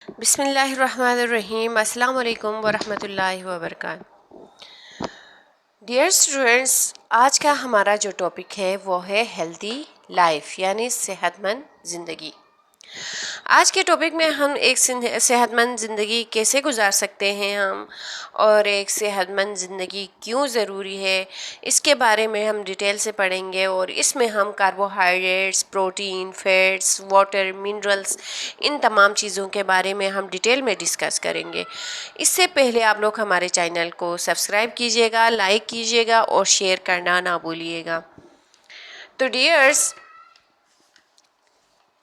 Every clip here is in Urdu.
بسم اللہ الرحمن الرحیم۔ السلام علیکم ورحمۃ اللہ وبرکاتہ۔ ڈیئر اسٹوڈینٹس، آج کا ہمارا جو ٹاپک ہے وہ ہے ہیلدی لائف یعنی صحت مند زندگی۔ آج کے ٹاپک میں ہم ایک صحت مند زندگی کیسے گزار سکتے ہیں اور ایک صحت مند زندگی کیوں ضروری ہے، اس کے بارے میں ہم ڈیٹیل سے پڑھیں گے، اور اس میں ہم carbohydrates, protein, fats, water, minerals, ان تمام چیزوں کے بارے میں ہم ڈیٹیل میں ڈسکس کریں گے۔ اس سے پہلے آپ لوگ ہمارے چینل کو سبسکرائب کیجئے گا، لائک کیجئے گا اور شیئر کرنا نہ بھولیے گا۔ تو ڈیئرز،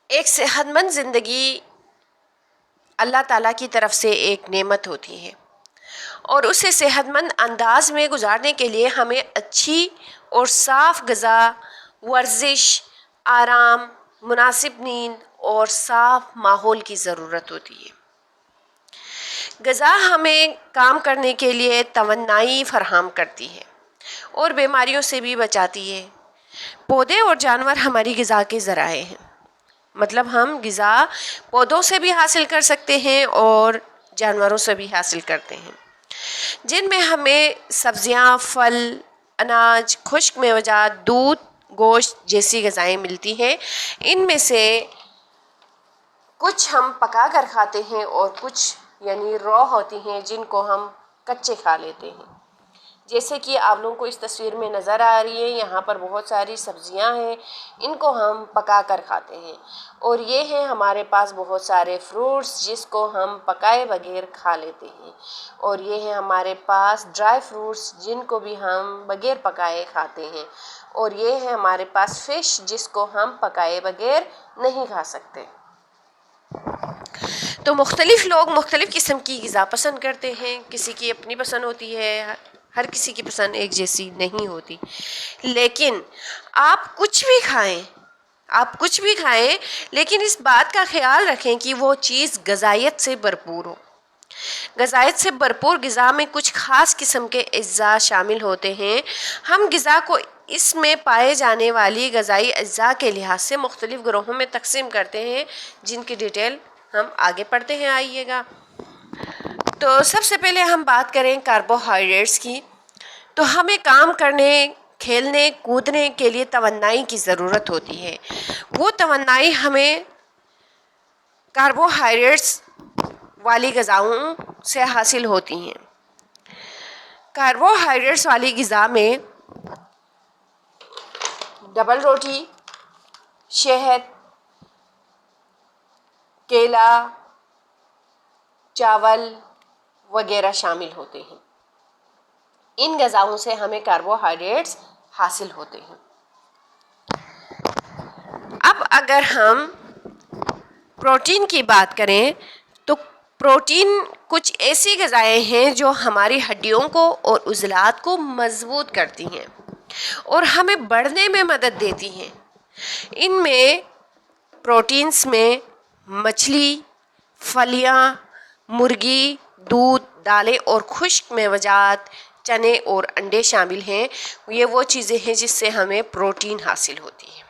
ایک صحت مند زندگی اللہ تعالیٰ کی طرف سے ایک نعمت ہوتی ہے، اور اسے صحت مند انداز میں گزارنے کے لیے ہمیں اچھی اور صاف غذا، ورزش، آرام، مناسب نیند اور صاف ماحول کی ضرورت ہوتی ہے۔ غذا ہمیں کام کرنے کے لیے توانائی فراہم کرتی ہے اور بیماریوں سے بھی بچاتی ہے۔ پودے اور جانور ہماری غذا کے ذرائع ہیں، مطلب ہم غذا پودوں سے بھی حاصل کر سکتے ہیں اور جانوروں سے بھی حاصل کرتے ہیں، جن میں ہمیں سبزیاں، پھل، اناج، خشک میوجات، دودھ، گوشت جیسی غذائیں ملتی ہیں۔ ان میں سے کچھ ہم پکا کر کھاتے ہیں اور کچھ یعنی را ہوتی ہیں جن کو ہم کچے کھا لیتے ہیں۔ جیسے کہ آپ لوگوں کو اس تصویر میں نظر آ رہی ہے، یہاں پر بہت ساری سبزیاں ہیں، ان کو ہم پکا کر کھاتے ہیں۔ اور یہ ہیں ہمارے پاس بہت سارے فروٹس جس کو ہم پکائے بغیر کھا لیتے ہیں، اور یہ ہیں ہمارے پاس ڈرائی فروٹس جن کو بھی ہم بغیر پکائے کھاتے ہیں، اور یہ ہے ہمارے پاس فش جس کو ہم پکائے بغیر نہیں کھا سکتے۔ تو مختلف لوگ مختلف قسم کی غذا پسند کرتے ہیں، کسی کی اپنی پسند ہوتی ہے، ہر کسی کی پسند ایک جیسی نہیں ہوتی۔ لیکن آپ کچھ بھی کھائیں لیکن اس بات کا خیال رکھیں کہ وہ چیز غذائیت سے بھرپور ہو۔ غذائیت سے بھرپور غذا میں کچھ خاص قسم کے اجزاء شامل ہوتے ہیں۔ ہم غذا کو اس میں پائے جانے والی غذائی اجزاء کے لحاظ سے مختلف گروہوں میں تقسیم کرتے ہیں، جن کی ڈیٹیل ہم آگے پڑھتے ہیں، آئیے گا۔ تو سب سے پہلے ہم بات کریں کاربوہائیڈریٹس کی۔ تو ہمیں کام کرنے، کھیلنے، کودنے کے لیے توانائی کی ضرورت ہوتی ہے۔ وہ توانائی ہمیں کاربوہائیڈریٹس والی غذاؤں سے حاصل ہوتی ہیں۔ کاربوہائیڈریٹس والی غذا میں ڈبل روٹی، شہد، کیلا، چاول وغیرہ شامل ہوتے ہیں۔ ان غذاؤں سے ہمیں کاربوہائیڈریٹس حاصل ہوتے ہیں۔ اب اگر ہم پروٹین کی بات کریں تو پروٹین کچھ ایسی غذائیں ہیں جو ہماری ہڈیوں کو اور عضلات کو مضبوط کرتی ہیں اور ہمیں بڑھنے میں مدد دیتی ہیں۔ ان میں پروٹینز میں مچھلی، پھلیاں، مرغی، دودھ، دالیں اور خشک میوجات، چنے اور انڈے شامل ہیں۔ یہ وہ چیزیں ہیں جس سے ہمیں پروٹین حاصل ہوتی ہے۔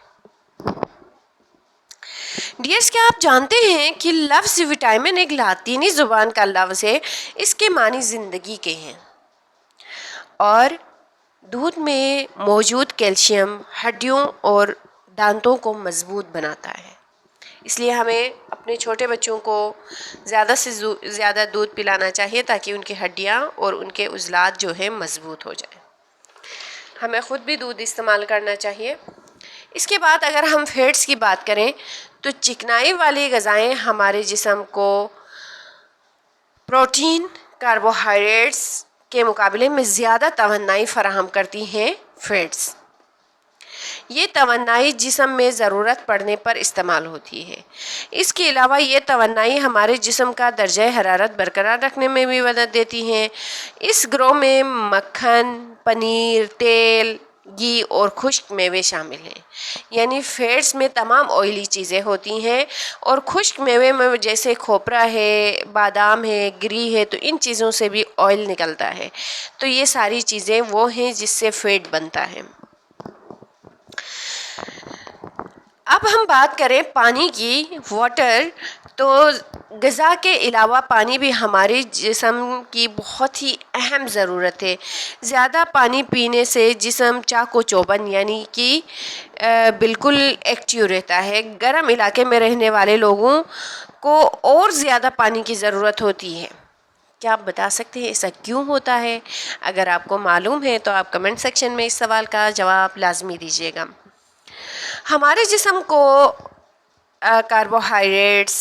ڈیئرز، کیا آپ جانتے ہیں کہ لفظ وٹامن ایک لاطینی زبان کا لفظ ہے؟ اس کے معنی زندگی کے ہیں، اور دودھ میں موجود کیلشیم ہڈیوں اور دانتوں کو مضبوط بناتا ہے۔ اس لیے ہمیں اپنے چھوٹے بچوں کو زیادہ سے زیادہ دودھ پلانا چاہیے تاکہ ان کی ہڈیاں اور ان کے عضلات جو ہیں مضبوط ہو جائیں۔ ہمیں خود بھی دودھ استعمال کرنا چاہیے۔ اس کے بعد اگر ہم فیٹس کی بات کریں تو چکنائی والی غذائیں ہمارے جسم کو پروٹین، کاربوہائیڈریٹس کے مقابلے میں زیادہ توانائی فراہم کرتی ہیں۔ فیٹس، یہ توانائی جسم میں ضرورت پڑنے پر استعمال ہوتی ہے۔ اس کے علاوہ یہ توانائی ہمارے جسم کا درجہ حرارت برقرار رکھنے میں بھی مدد دیتی ہیں۔ اس گروہ میں مکھن، پنیر، تیل، گھی اور خشک میوے شامل ہیں۔ یعنی فیٹس میں تمام آئلی چیزیں ہوتی ہیں، اور خشک میوے میں جیسے کھوپرا ہے، بادام ہے، گری ہے، تو ان چیزوں سے بھی آئل نکلتا ہے۔ تو یہ ساری چیزیں وہ ہیں جس سے فیٹ بنتا ہے۔ اب ہم بات کریں پانی کی، واٹر، تو غذا کے علاوہ پانی بھی ہمارے جسم کی بہت ہی اہم ضرورت ہے۔ زیادہ پانی پینے سے جسم چاق و چوبند یعنی کہ بالکل ایکٹیو رہتا ہے۔ گرم علاقے میں رہنے والے لوگوں کو اور زیادہ پانی کی ضرورت ہوتی ہے۔ کیا آپ بتا سکتے ہیں ایسا کیوں ہوتا ہے؟ اگر آپ کو معلوم ہے تو آپ کمنٹ سیکشن میں اس سوال کا جواب لازمی دیجیے گا۔ ہمارے جسم کو کاربوہائیڈریٹس،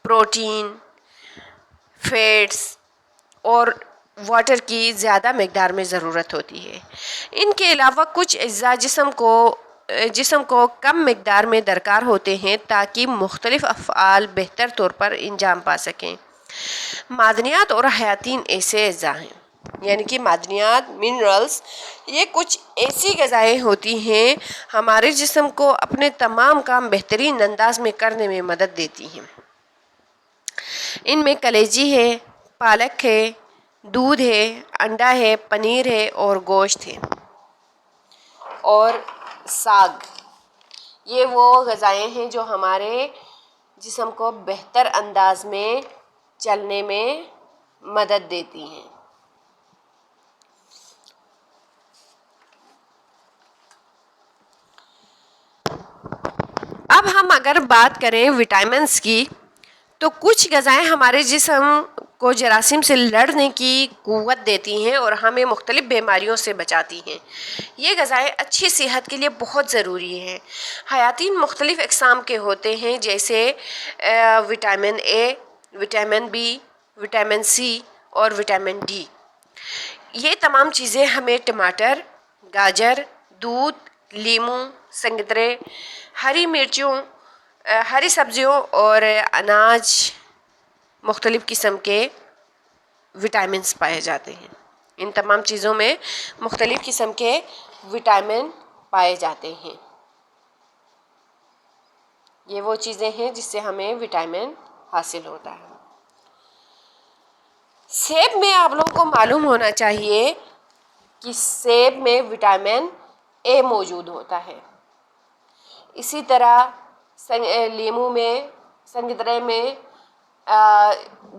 پروٹین، فیٹس اور واٹر کی زیادہ مقدار میں ضرورت ہوتی ہے۔ ان کے علاوہ کچھ اجزاء جسم کو کم مقدار میں درکار ہوتے ہیں تاکہ مختلف افعال بہتر طور پر انجام پا سکیں۔ معدنیات اور حیاتین ایسے اجزاء ہیں، یعنی کہ معدنیات، منرلز، یہ کچھ ایسی غذائیں ہوتی ہیں ہمارے جسم کو اپنے تمام کام بہترین انداز میں کرنے میں مدد دیتی ہیں۔ ان میں کلیجی ہے، پالک ہے، دودھ ہے، انڈا ہے، پنیر ہے اور گوشت ہے اور ساگ۔ یہ وہ غذائیں ہیں جو ہمارے جسم کو بہتر انداز میں چلنے میں مدد دیتی ہیں۔ اب ہم اگر بات کریں وٹامنس کی، تو کچھ غذائیں ہمارے جسم کو جراثیم سے لڑنے کی قوت دیتی ہیں اور ہمیں مختلف بیماریوں سے بچاتی ہیں۔ یہ غذائیں اچھی صحت کے لیے بہت ضروری ہیں۔ حیاتین مختلف اقسام کے ہوتے ہیں جیسے vitamin A, vitamin B, vitamin C اور وٹامن ڈی۔ یہ تمام چیزیں ہمیں ٹماٹر، گاجر، دودھ، لیموں، سنگترے، ہری مرچوں، ہری سبزیوں اور اناج مختلف قسم کے وٹامنس پائے جاتے ہیں۔ ان تمام چیزوں میں مختلف قسم کے وٹامن پائے جاتے ہیں۔ یہ وہ چیزیں ہیں جس سے ہمیں وٹامن حاصل ہوتا ہے۔ سیب میں آپ لوگوں کو معلوم ہونا چاہیے کہ سیب میں وٹامن اے موجود ہوتا ہے۔ اسی طرح لیموں میں، سنگترے میں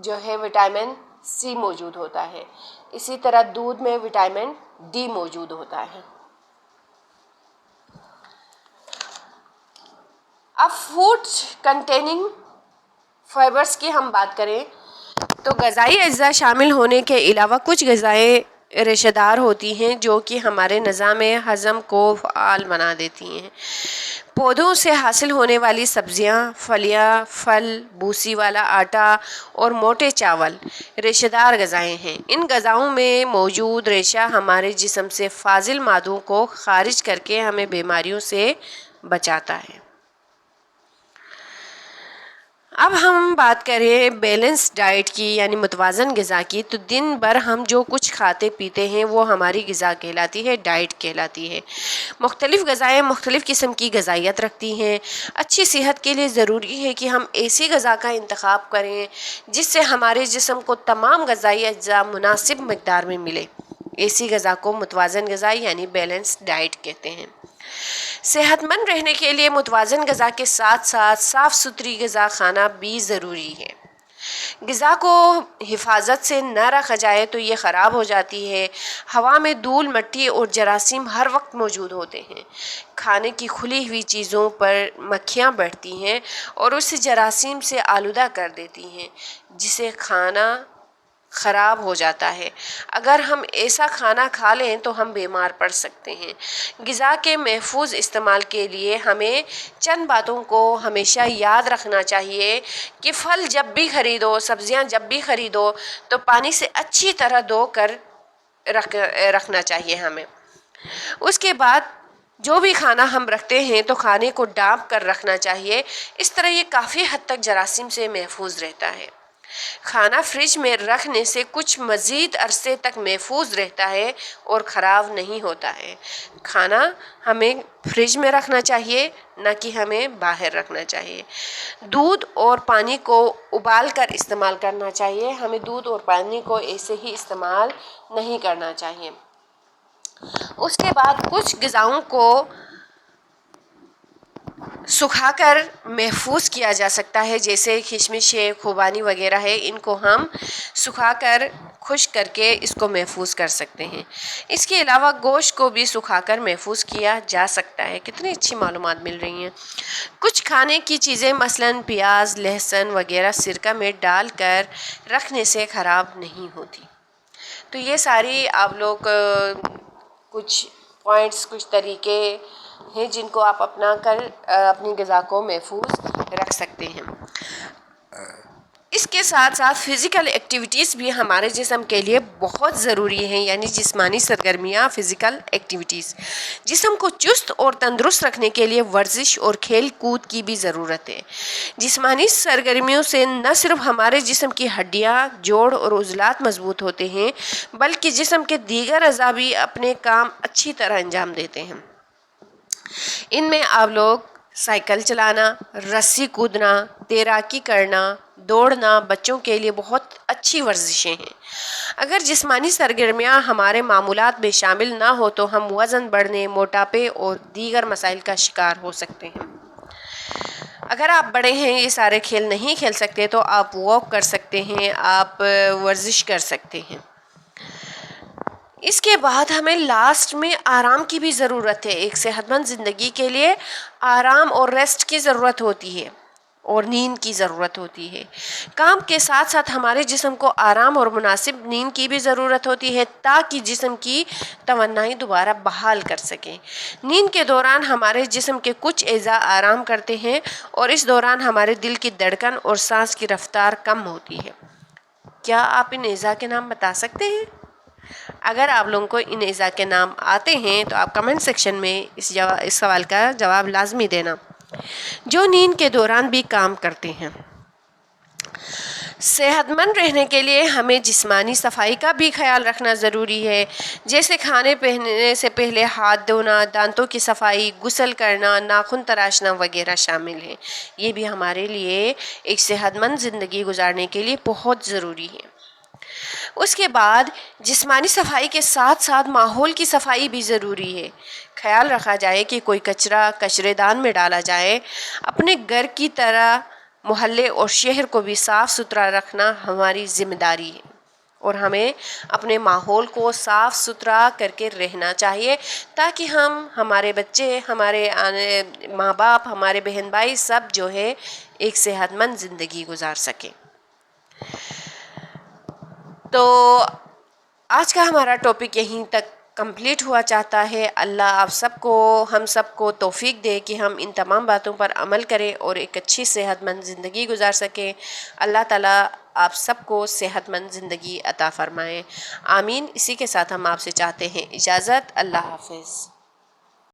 جو ہے وٹامن سی موجود ہوتا ہے۔ اسی طرح دودھ میں وٹامن ڈی موجود ہوتا ہے۔ اب فوڈ کنٹیننگ فائبرز کی ہم بات کریں تو غذائی اجزاء شامل ہونے کے علاوہ کچھ غذائیں ریشہ دار ہوتی ہیں جو کہ ہمارے نظام ہضم کو فعال بنا دیتی ہیں۔ پودوں سے حاصل ہونے والی سبزیاں، پھلیاں، پھل، بھوسی والا آٹا اور موٹے چاول ریشہ دار غذائیں ہیں۔ ان غذاؤں میں موجود ریشہ ہمارے جسم سے فاضل مادوں کو خارج کر کے ہمیں بیماریوں سے بچاتا ہے۔ اب ہم بات کریں بیلنس ڈائٹ کی یعنی متوازن غذا کی، تو دن بھر ہم جو کچھ کھاتے پیتے ہیں وہ ہماری غذا کہلاتی ہے، ڈائٹ کہلاتی ہے۔ مختلف غذائیں مختلف قسم کی غذائیت رکھتی ہیں۔ اچھی صحت کے لیے ضروری ہے کہ ہم ایسی غذا کا انتخاب کریں جس سے ہمارے جسم کو تمام غذائی اجزاء مناسب مقدار میں ملے۔ ایسی غذا کو متوازن غذا یعنی بیلنس ڈائٹ کہتے ہیں۔ صحت مند رہنے کے لیے متوازن غذا کے ساتھ ساتھ صاف ستھری غذا کھانا بھی ضروری ہے۔ غذا کو حفاظت سے نہ رکھا جائے تو یہ خراب ہو جاتی ہے۔ ہوا میں دھول، مٹی اور جراثیم ہر وقت موجود ہوتے ہیں۔ کھانے کی کھلی ہوئی چیزوں پر مکھیاں بیٹھتی ہیں اور اسے جراثیم سے آلودہ کر دیتی ہیں جس سے کھانا خراب ہو جاتا ہے۔ اگر ہم ایسا کھانا کھا لیں تو ہم بیمار پڑ سکتے ہیں۔ غذا کے محفوظ استعمال کے لیے ہمیں چند باتوں کو ہمیشہ یاد رکھنا چاہیے کہ پھل جب بھی خریدو، سبزیاں جب بھی خریدو تو پانی سے اچھی طرح دھو کر رکھنا چاہیے ہمیں۔ اس کے بعد جو بھی کھانا ہم رکھتے ہیں تو کھانے کو ڈانپ کر رکھنا چاہیے۔ اس طرح یہ کافی حد تک جراثیم سے محفوظ رہتا ہے۔ کھانا فریج میں رکھنے سے کچھ مزید عرصے تک محفوظ رہتا ہے اور خراب نہیں ہوتا ہے۔ کھانا ہمیں فریج میں رکھنا چاہیے، نہ کہ ہمیں باہر رکھنا چاہیے۔ دودھ اور پانی کو ابال کر استعمال کرنا چاہیے۔ ہمیں دودھ اور پانی کو ایسے ہی استعمال نہیں کرنا چاہیے۔ اس کے بعد کچھ غذاؤں کو سکھا کر محفوظ کیا جا سکتا ہے، جیسے کشمش ہے، خوبانی وغیرہ ہے، ان کو ہم سکھا کر خشک کر کے اس کو محفوظ کر سکتے ہیں۔ اس کے علاوہ گوشت کو بھی سکھا کر محفوظ کیا جا سکتا ہے۔ کتنی اچھی معلومات مل رہی ہیں۔ کچھ کھانے کی چیزیں مثلاً پیاز، لہسن وغیرہ سرکہ میں ڈال کر رکھنے سے خراب نہیں ہوتی۔ تو یہ ساری آپ لوگ کچھ پوائنٹس، کچھ طریقے ہیں جن کو آپ اپنا کر اپنی غذا کو محفوظ رکھ سکتے ہیں۔ اس کے ساتھ ساتھ فزیکل ایکٹیویٹیز بھی ہمارے جسم کے لیے بہت ضروری ہیں، یعنی جسمانی سرگرمیاں، فزیکل ایکٹیویٹیز۔ جسم کو چست اور تندرست رکھنے کے لیے ورزش اور کھیل کود کی بھی ضرورت ہے۔ جسمانی سرگرمیوں سے نہ صرف ہمارے جسم کی ہڈیاں، جوڑ اور عضلات مضبوط ہوتے ہیں، بلکہ جسم کے دیگر اعضاء بھی اپنے کام اچھی طرح انجام دیتے ہیں۔ ان میں آپ لوگ سائیکل چلانا، رسی کودنا، تیراکی کرنا، دوڑنا بچوں کے لیے بہت اچھی ورزشیں ہیں۔ اگر جسمانی سرگرمیاں ہمارے معمولات میں شامل نہ ہو تو ہم وزن بڑھنے، موٹاپے اور دیگر مسائل کا شکار ہو سکتے ہیں۔ اگر آپ بڑے ہیں، یہ سارے کھیل نہیں کھیل سکتے تو آپ واک کر سکتے ہیں، آپ ورزش کر سکتے ہیں۔ اس کے بعد ہمیں لاسٹ میں آرام کی بھی ضرورت ہے۔ ایک صحت مند زندگی کے لیے آرام اور ریسٹ کی ضرورت ہوتی ہے اور نیند کی ضرورت ہوتی ہے۔ کام کے ساتھ ساتھ ہمارے جسم کو آرام اور مناسب نیند کی بھی ضرورت ہوتی ہے تاکہ جسم کی توانائی دوبارہ بحال کر سکیں۔ نیند کے دوران ہمارے جسم کے کچھ اعضاء آرام کرتے ہیں اور اس دوران ہمارے دل کی دھڑکن اور سانس کی رفتار کم ہوتی ہے۔ کیا آپ ان اعضاء کے نام بتا سکتے ہیں؟ اگر آپ لوگوں کو ان اعضاء کے نام آتے ہیں تو آپ کمنٹ سیکشن میں اس سوال کا جواب لازمی دینا، جو نیند کے دوران بھی کام کرتے ہیں۔ صحت مند رہنے کے لیے ہمیں جسمانی صفائی کا بھی خیال رکھنا ضروری ہے، جیسے کھانے پینے سے پہلے ہاتھ دھونا، دانتوں کی صفائی، غسل کرنا، ناخن تراشنا وغیرہ شامل ہیں۔ یہ بھی ہمارے لیے ایک صحت مند زندگی گزارنے کے لیے بہت ضروری ہے۔ اس کے بعد جسمانی صفائی کے ساتھ ساتھ ماحول کی صفائی بھی ضروری ہے۔ خیال رکھا جائے کہ کوئی کچرا کچرے دان میں ڈالا جائے۔ اپنے گھر کی طرح محلے اور شہر کو بھی صاف ستھرا رکھنا ہماری ذمہ داری ہے اور ہمیں اپنے ماحول کو صاف ستھرا کر کے رہنا چاہیے تاکہ ہم، ہمارے بچے، ہمارے ماں باپ، ہمارے بہن بھائی سب جو ہے ایک صحت مند زندگی گزار سکیں۔ تو آج کا ہمارا ٹاپک یہیں تک کمپلیٹ ہوا چاہتا ہے۔ اللہ آپ سب کو، ہم سب کو توفیق دے کہ ہم ان تمام باتوں پر عمل کریں اور ایک اچھی صحت مند زندگی گزار سکیں۔ اللہ تعالیٰ آپ سب کو صحت مند زندگی عطا فرمائے، آمین۔ اسی کے ساتھ ہم آپ سے چاہتے ہیں اجازت۔ اللہ حافظ۔